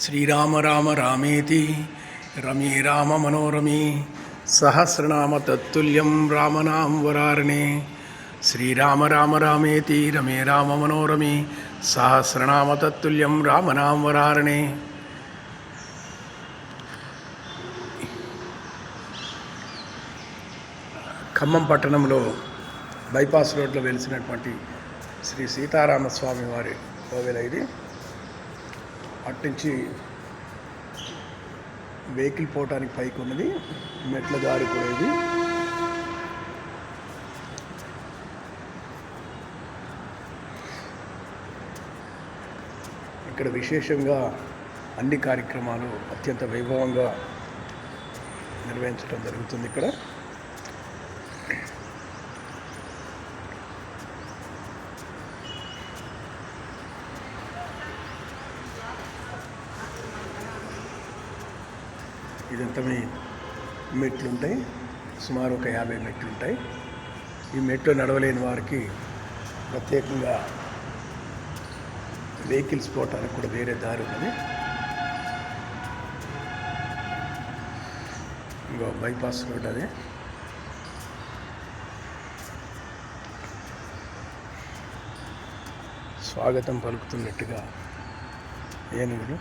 శ్రీరామ రామ రామేతి రమే రామ మనోరమే సహస్రనామ తత్తుల్యం రామనామ వరారణే. శ్రీరామ రామ రామేతి రమే రామ మనోరమే సహస్రనామ తత్తుల్యం రామనామ వరారణే. ఖమ్మం పట్టణంలో బైపాస్ రోడ్లో వెలిసినటువంటి శ్రీ సీతారామస్వామి వారి కోవెల ఇది. అట్నుంచి వెహికల్ పోవటానికి పైకి ఉన్నది, మెట్ల దారి కూడా ఇది. ఇక్కడ విశేషంగా అన్ని కార్యక్రమాలు అత్యంత వైభవంగా నిర్వహించడం జరుగుతుంది. ఇక్కడ ఇదంతా మెట్లు ఉంటాయి, సుమారు ఒక 50 మెట్లు ఉంటాయి. ఈ మెట్లు నడవలేని వారికి ప్రత్యేకంగా వెహికల్స్ పోవటానికి కూడా వేరే దారి ఉన్నది. ఇంకో బైపాస్ రోడ్ అదే. స్వాగతం పలుకుతున్నట్టుగా ఏనుగులు.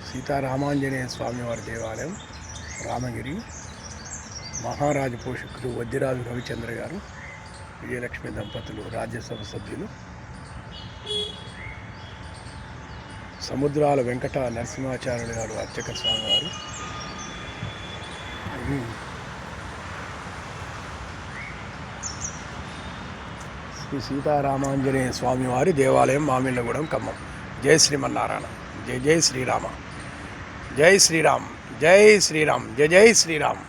సీతారామాంజనేయ స్వామి వారి దేవాలయం రామగిరి. మహారాజు పోషకులు వద్దిరాజు రవిచంద్ర గారు, విజయలక్ష్మి దంపతులు రాజ్యసభ సభ్యులు, సముద్రాల వెంకట నరసింహాచార్యులు గారు అర్చక స్వామి వారు. శ్రీ సీతారామాంజనేయ స్వామి వారి దేవాలయం, మామిళ్ళగూడెం, ఖమ్మం. జై శ్రీమన్నారాయణ. జై జై శ్రీరామ. జై శ్రీరామ్. జై శ్రీరామ్. జై జై శ్రీరామ్.